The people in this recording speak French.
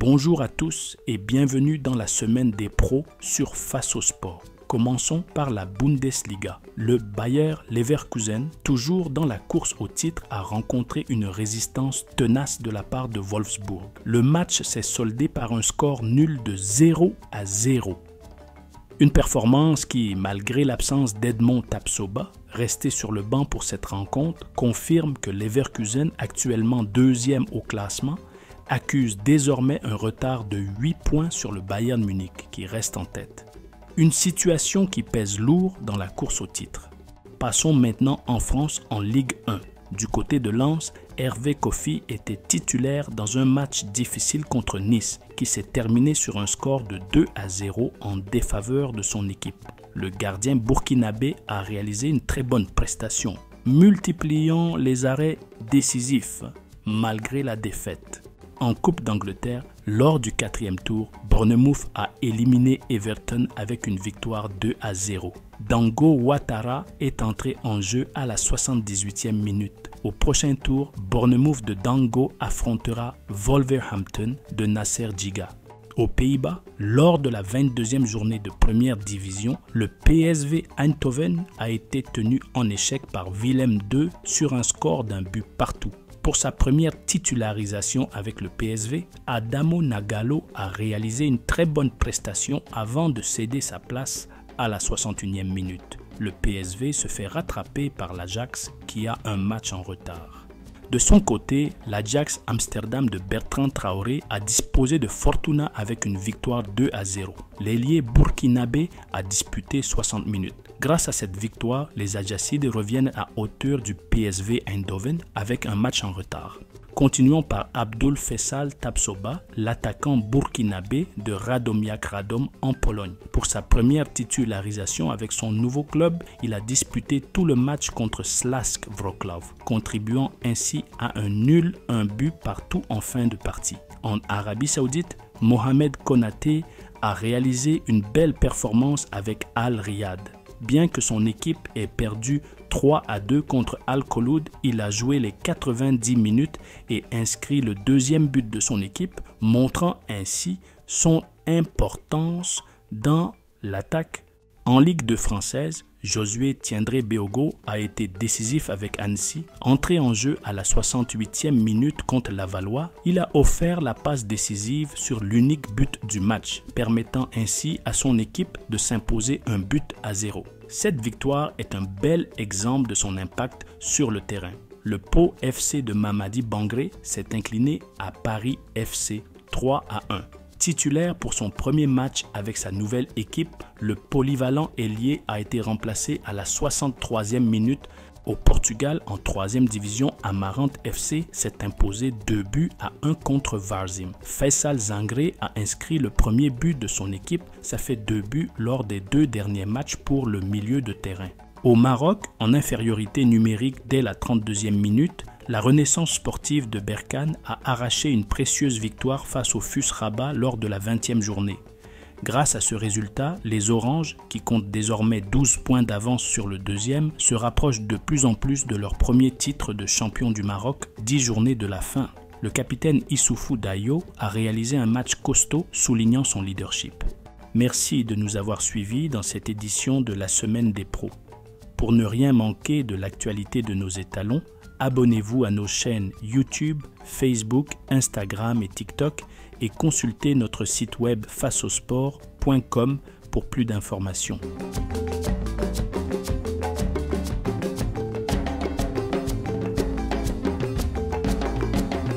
Bonjour à tous et bienvenue dans la semaine des pros sur Face au Sport. Commençons par la Bundesliga. Le Bayer Leverkusen, toujours dans la course au titre, a rencontré une résistance tenace de la part de Wolfsburg. Le match s'est soldé par un score nul de 0-0. Une performance qui, malgré l'absence d'Edmond Tapsoba, resté sur le banc pour cette rencontre, confirme que Leverkusen, actuellement deuxième au classement, accuse désormais un retard de 8 points sur le Bayern Munich qui reste en tête. Une situation qui pèse lourd dans la course au titre. Passons maintenant en France en Ligue 1. Du côté de Lens, Hervé Kofi était titulaire dans un match difficile contre Nice qui s'est terminé sur un score de 2-0 en défaveur de son équipe. Le gardien burkinabé a réalisé une très bonne prestation, multipliant les arrêts décisifs malgré la défaite. En Coupe d'Angleterre, lors du 4e tour, Bournemouth a éliminé Everton avec une victoire 2-0. Dango Ouattara est entré en jeu à la 78e minute. Au prochain tour, Bournemouth de Dango affrontera Wolverhampton de Nasser Djiga. Aux Pays-Bas, lors de la 22e journée de première division, le PSV Eindhoven a été tenu en échec par Willem II sur un score d'un but partout. Pour sa première titularisation avec le PSV, Adamo Nagalo a réalisé une très bonne prestation avant de céder sa place à la 61e minute. Le PSV se fait rattraper par l'Ajax qui a un match en retard. De son côté, l'Ajax Amsterdam de Bertrand Traoré a disposé de Fortuna avec une victoire 2-0. L'ailier burkinabé a disputé 60 minutes. Grâce à cette victoire, les Ajacides reviennent à hauteur du PSV Eindhoven avec un match en retard. Continuons par Abdul Faisal Tapsoba, l'attaquant burkinabé de Radomiak Radom en Pologne. Pour sa première titularisation avec son nouveau club, il a disputé tout le match contre Slask Wrocław, contribuant ainsi à un nul, un but partout en fin de partie. En Arabie Saoudite, Mohamed Konaté a réalisé une belle performance avec Al Riyad. Bien que son équipe ait perdu 3-2 contre Al-Kholoud, il a joué les 90 minutes et inscrit le deuxième but de son équipe, montrant ainsi son importance dans l'attaque. En Ligue 2 française, Josué Tiendré Béogo a été décisif avec Annecy. Entré en jeu à la 68e minute contre Lavallois, il a offert la passe décisive sur l'unique but du match, permettant ainsi à son équipe de s'imposer un but à 0. Cette victoire est un bel exemple de son impact sur le terrain. Le Pau FC de Mamadi Bangré s'est incliné à Paris FC 3-1. Titulaire pour son premier match avec sa nouvelle équipe, le polyvalent ailier a été remplacé à la 63e minute. Au Portugal, en 3e division, Amarante FC s'est imposé 2-1 contre Varzim. Faisal Zangré a inscrit le premier but de son équipe, ça fait 2 buts lors des 2 derniers matchs pour le milieu de terrain. Au Maroc, en infériorité numérique dès la 32e minute, la Renaissance sportive de Berkane a arraché une précieuse victoire face au FUS Rabat lors de la 20e journée. Grâce à ce résultat, les Oranges, qui comptent désormais 12 points d'avance sur le deuxième, se rapprochent de plus en plus de leur premier titre de champion du Maroc, 10 journées de la fin. Le capitaine Issoufou Dayo a réalisé un match costaud, soulignant son leadership. Merci de nous avoir suivis dans cette édition de la Semaine des Pros. Pour ne rien manquer de l'actualité de nos étalons, abonnez-vous à nos chaînes YouTube, Facebook, Instagram et TikTok et consultez notre site web faceausport.com pour plus d'informations.